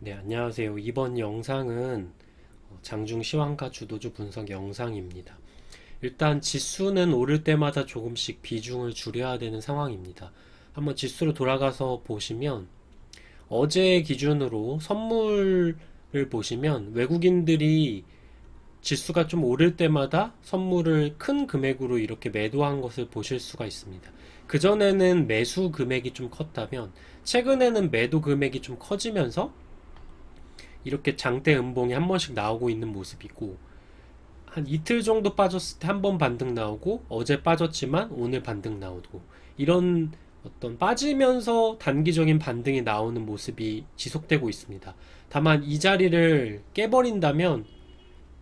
네, 안녕하세요. 이번 영상은 장중 시황가 주도주 분석 영상입니다. 일단 지수는 오를 때마다 조금씩 비중을 줄여야 되는 상황입니다. 한번 지수로 돌아가서 보시면 어제 기준으로 선물을 보시면 외국인들이 지수가 좀 오를 때마다 선물을 큰 금액으로 이렇게 매도한 것을 보실 수가 있습니다. 그전에는 매수 금액이 좀 컸다면 최근에는 매도 금액이 좀 커지면서 이렇게 장대 음봉이 한 번씩 나오고 있는 모습이고, 한 이틀 정도 빠졌을 때 한 번 반등 나오고, 어제 빠졌지만 오늘 반등 나오고, 이런 어떤 빠지면서 단기적인 반등이 나오는 모습이 지속되고 있습니다. 다만 이 자리를 깨버린다면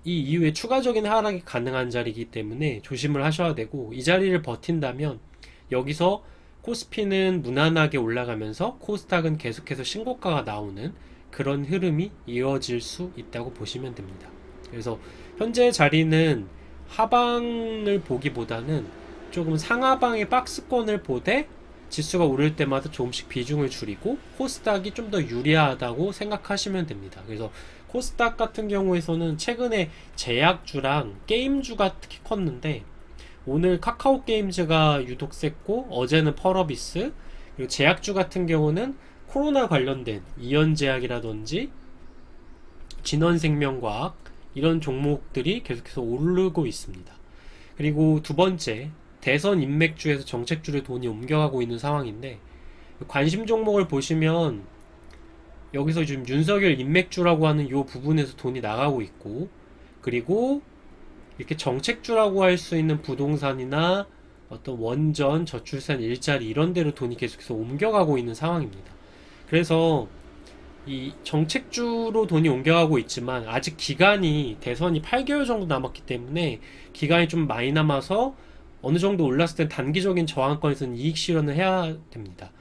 이 이후에 추가적인 하락이 가능한 자리이기 때문에 조심을 하셔야 되고, 이 자리를 버틴다면 여기서 코스피는 무난하게 올라가면서 코스닥은 계속해서 신고가가 나오는 그런 흐름이 이어질 수 있다고 보시면 됩니다. 그래서 현재 자리는 하방을 보기보다는 조금 상하방의 박스권을 보되 지수가 오를 때마다 조금씩 비중을 줄이고 코스닥이 좀 더 유리하다고 생각하시면 됩니다. 그래서 코스닥 같은 경우에서는 최근에 제약주랑 게임주가 특히 컸는데, 오늘 카카오 게임즈가 유독 셌고 어제는 펄어비스, 그리고 제약주 같은 경우는 코로나 관련된 이연제약이라든지 진원생명과학, 이런 종목들이 계속해서 오르고 있습니다. 그리고 두 번째, 대선 인맥주에서 정책주를 돈이 옮겨가고 있는 상황인데, 관심 종목을 보시면 여기서 지금 윤석열 인맥주라고 하는 이 부분에서 돈이 나가고 있고, 그리고 이렇게 정책주라고 할 수 있는 부동산이나 어떤 원전, 저출산 일자리 이런 데로 돈이 계속해서 옮겨가고 있는 상황입니다. 그래서 이 정책주로 돈이 옮겨가고 있지만 아직 기간이, 대선이 8개월 정도 남았기 때문에 기간이 좀 많이 남아서 어느 정도 올랐을 땐 단기적인 저항권에서는 이익 실현을 해야 됩니다.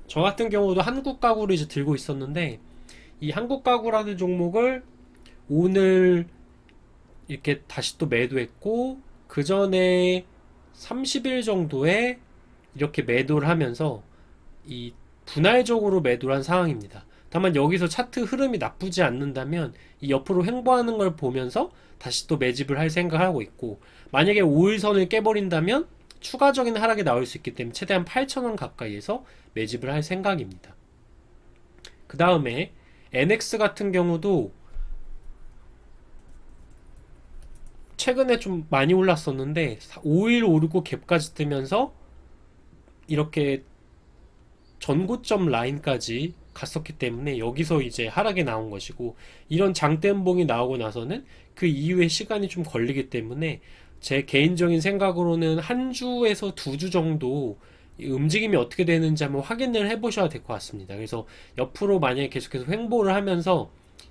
저 같은 경우도 한국 가구를 이제 들고 있었는데, 이 한국 가구라는 종목을 오늘 이렇게 다시 또 매도했고, 그 전에 30일 정도에 이렇게 매도를 하면서 이 분할적으로 매도를 한 상황입니다. 다만 여기서 차트 흐름이 나쁘지 않는다면 이 옆으로 횡보하는 걸 보면서 다시 또 매집을 할 생각을 하고 있고, 만약에 5일선을 깨버린다면 추가적인 하락이 나올 수 있기 때문에 최대한 8,000원 가까이에서 매집을 할 생각입니다. 그 다음에 NX 같은 경우도 최근에 좀 많이 올랐었는데 5일 오르고 갭까지 뜨면서 이렇게 전고점 라인까지 갔었기 때문에 여기서 이제 하락이 나온 것이고, 이런 장대음봉이 나오고 나서는 그 이후에 시간이 좀 걸리기 때문에 제 개인적인 생각으로는 한 주에서 두 주 정도 움직임이 어떻게 되는지 한번 확인을 해 보셔야 될 것 같습니다. 그래서 옆으로 만약에 계속해서 횡보를 하면서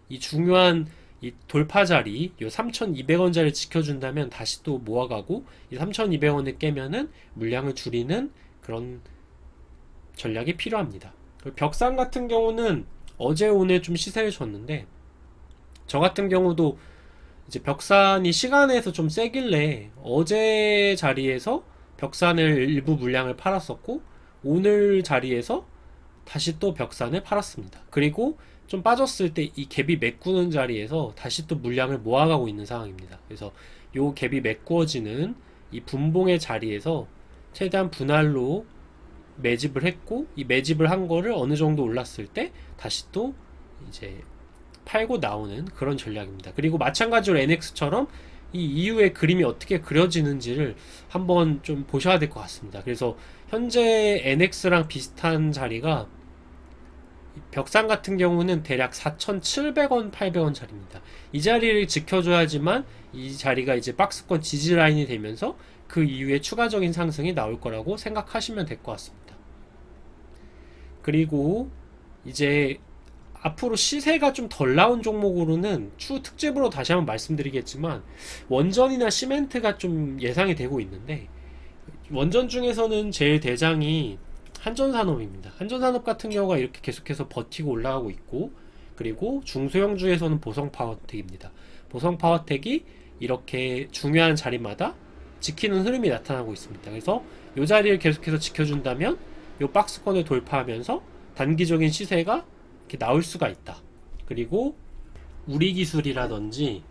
이 중요한 이 돌파 자리, 요 3,200원짜리 지켜준다면 다시 또 모아가고, 이 3,200원을 깨면은 물량을 줄이는 그런 전략이 필요합니다. 벽산 같은 경우는 어제 오늘 좀 시세를 줬는데, 저 같은 경우도 이제 벽산이 시간에서 좀 세길래 어제 자리에서 벽산을 일부 물량을 팔았었고, 오늘 자리에서 다시 또 벽산을 팔았습니다. 그리고 좀 빠졌을 때 이 갭이 메꾸는 자리에서 다시 또 물량을 모아가고 있는 상황입니다. 그래서 요 갭이 메꾸어지는 이 분봉의 자리에서 최대한 분할로 매집을 했고, 이 매집을 한 거를 어느 정도 올랐을 때 다시 또 이제 팔고 나오는 그런 전략입니다. 그리고 마찬가지로 NX처럼 이 이후에 그림이 어떻게 그려지는지를 한번 좀 보셔야 될 것 같습니다. 그래서 현재 NX랑 비슷한 자리가 벽산 같은 경우는 대략 4,700원, 800원 자리입니다. 이 자리를 지켜줘야지만 이 자리가 이제 박스권 지지 라인이 되면서 그 이후에 추가적인 상승이 나올 거라고 생각하시면 될 것 같습니다. 그리고 이제 앞으로 시세가 좀 덜 나온 종목으로는 추후 특집으로 다시 한번 말씀드리겠지만, 원전이나 시멘트가 좀 예상이 되고 있는데, 원전 중에서는 제일 대장이 한전산업입니다. 한전산업 같은 경우가 이렇게 계속해서 버티고 올라가고 있고, 그리고 중소형주에서는 보성파워텍입니다. 보성파워텍이 이렇게 중요한 자리마다 지키는 흐름이 나타나고 있습니다. 그래서 이 자리를 계속해서 지켜준다면 이 박스권을 돌파하면서 단기적인 시세가 이렇게 나올 수가 있다. 그리고 우리기술이라든지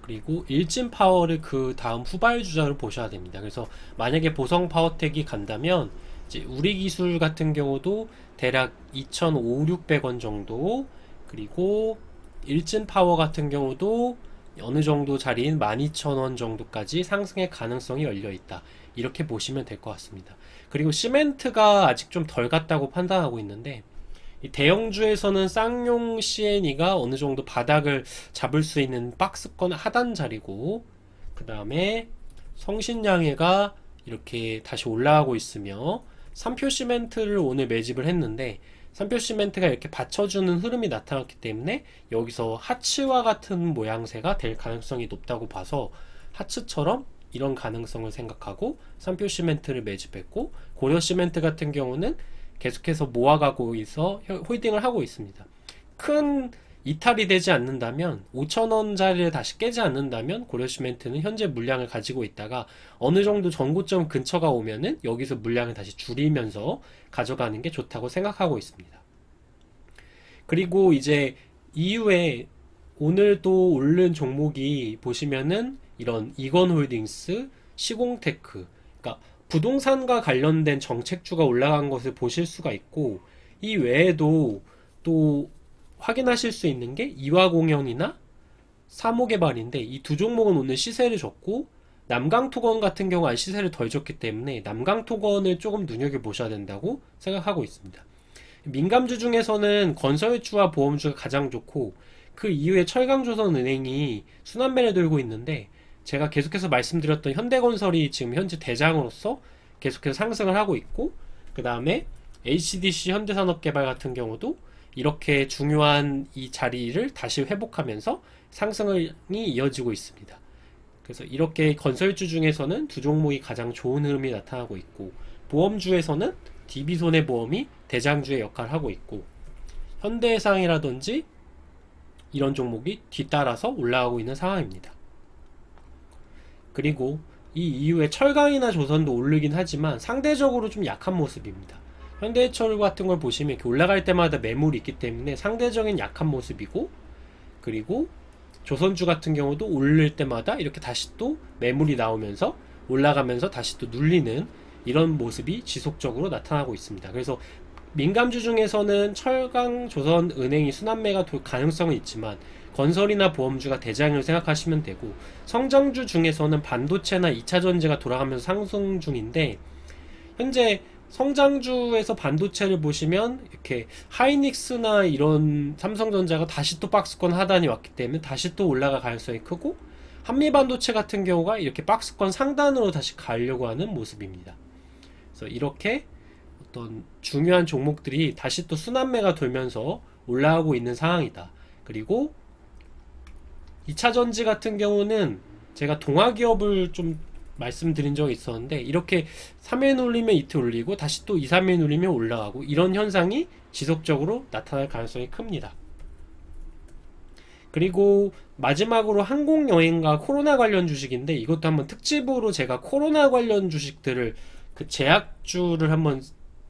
그리고 일진파워를 그 다음 후발주자로 보셔야 됩니다. 그래서 만약에 보성파워텍이 간다면 이제 우리기술 같은 경우도 대략 2,500~600원 정도, 그리고 일진파워 같은 경우도 어느 정도 자리인 12,000원 정도까지 상승의 가능성이 열려 있다. 이렇게 보시면 될 것 같습니다. 그리고 시멘트가 아직 좀 덜 갔다고 판단하고 있는데, 이 대형주에서는 쌍용 CNE가 어느 정도 바닥을 잡을 수 있는 박스권 하단 자리고, 그 다음에 성신양해가 이렇게 다시 올라가고 있으며, 삼표 시멘트를 오늘 매집을 했는데, 삼표 시멘트가 이렇게 받쳐주는 흐름이 나타났기 때문에 여기서 하츠와 같은 모양새가 될 가능성이 높다고 봐서 하츠처럼 이런 가능성을 생각하고 삼표 시멘트를 매집했고, 고려 시멘트 같은 경우는 계속해서 모아가고 있어 홀딩을 하고 있습니다. 큰 이탈이 되지 않는다면, 5,000원짜리를 다시 깨지 않는다면 고려 시멘트는 현재 물량을 가지고 있다가 어느 정도 전고점 근처가 오면은 여기서 물량을 다시 줄이면서 가져가는 게 좋다고 생각하고 있습니다. 그리고 이제 이후에 오늘 또 오른 종목이 보시면은 이런 이건홀딩스, 시공테크, 그러니까 부동산과 관련된 정책주가 올라간 것을 보실 수가 있고, 이 외에도 또 확인하실 수 있는 게 이화공연이나 사모개발인데, 이 두 종목은 오늘 시세를 줬고, 남강토건 같은 경우 는 시세를 덜 줬기 때문에 남강토건을 조금 눈여겨보셔야 된다고 생각하고 있습니다. 민감주 중에서는 건설주와 보험주가 가장 좋고, 그 이후에 철강조선은행이 순환매를 들고 있는데, 제가 계속해서 말씀드렸던 현대건설이 지금 현재 대장으로서 계속해서 상승을 하고 있고, 그 다음에 HDC 현대산업개발 같은 경우도 이렇게 중요한 이 자리를 다시 회복하면서 상승이 이어지고 있습니다. 그래서 이렇게 건설주 중에서는 두 종목이 가장 좋은 흐름이 나타나고 있고, 보험주에서는 DB손해보험이 대장주의 역할을 하고 있고, 현대해상이라든지 이런 종목이 뒤따라서 올라가고 있는 상황입니다. 그리고 이 이후에 철강이나 조선도 오르긴 하지만 상대적으로 좀 약한 모습입니다. 현대해철 같은 걸 보시면 이렇게 올라갈 때마다 매물이 있기 때문에 상대적인 약한 모습이고, 그리고 조선주 같은 경우도 오를 때마다 이렇게 다시 또 매물이 나오면서 올라가면서 다시 또 눌리는 이런 모습이 지속적으로 나타나고 있습니다. 그래서 민감주 중에서는 철강, 조선, 은행이 순환매가 돌 가능성은 있지만 건설이나 보험주가 대장을 생각하시면 되고, 성장주 중에서는 반도체나 2차전지가 돌아가면서 상승 중인데, 현재 성장주에서 반도체를 보시면 이렇게 하이닉스나 이런 삼성전자가 다시 또 박스권 하단이 왔기 때문에 다시 또 올라갈 가능성이 크고, 한미반도체 같은 경우가 이렇게 박스권 상단으로 다시 가려고 하는 모습입니다. 그래서 이렇게 어떤 중요한 종목들이 다시 또 순환매가 돌면서 올라가고 있는 상황이다. 그리고 2차전지 같은 경우는 제가 동아기업을 좀 말씀드린 적이 있었는데, 이렇게 3일 눌리면 이틀 올리고 다시 또 2, 3일 눌리면 올라가고, 이런 현상이 지속적으로 나타날 가능성이 큽니다. 그리고 마지막으로 항공여행과 코로나 관련 주식인데, 이것도 한번 특집으로 제가 코로나 관련 주식들을 그 제약주를 한번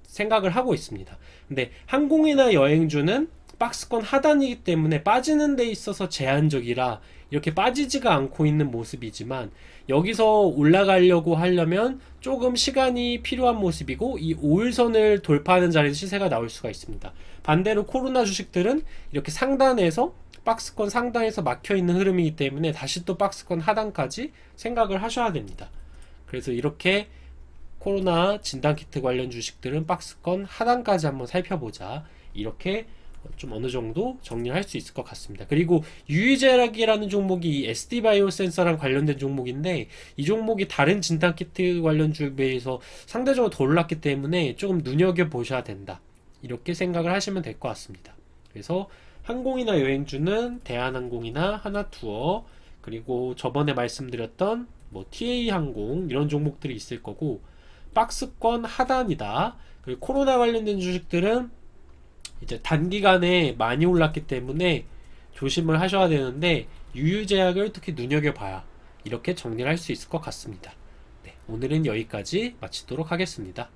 생각을 하고 있습니다. 근데 항공이나 여행주는 박스권 하단이기 때문에 빠지는 데 있어서 제한적이라 이렇게 빠지지가 않고 있는 모습이지만, 여기서 올라가려고 하려면 조금 시간이 필요한 모습이고, 이 5일선을 돌파하는 자리에서 시세가 나올 수가 있습니다. 반대로 코로나 주식들은 이렇게 상단에서 박스권 상단에서 막혀있는 흐름이기 때문에 다시 또 박스권 하단까지 생각을 하셔야 됩니다. 그래서 이렇게 코로나 진단키트 관련 주식들은 박스권 하단까지 한번 살펴보자, 이렇게 좀 어느 정도 정리를 할 수 있을 것 같습니다. 그리고 유이제약이라는 종목이 SD바이오 센서랑 관련된 종목인데, 이 종목이 다른 진단키트 관련주에 비해서 상대적으로 더 올랐기 때문에 조금 눈여겨보셔야 된다, 이렇게 생각을 하시면 될 것 같습니다. 그래서 항공이나 여행주는 대한항공이나 하나투어, 그리고 저번에 말씀드렸던 뭐 TA항공 이런 종목들이 있을 거고, 박스권 하단이다. 그리고 코로나 관련된 주식들은 이제 단기간에 많이 올랐기 때문에 조심을 하셔야 되는데, 유유제약을 특히 눈여겨봐야 이렇게 정리를 할 수 있을 것 같습니다. 네, 오늘은 여기까지 마치도록 하겠습니다.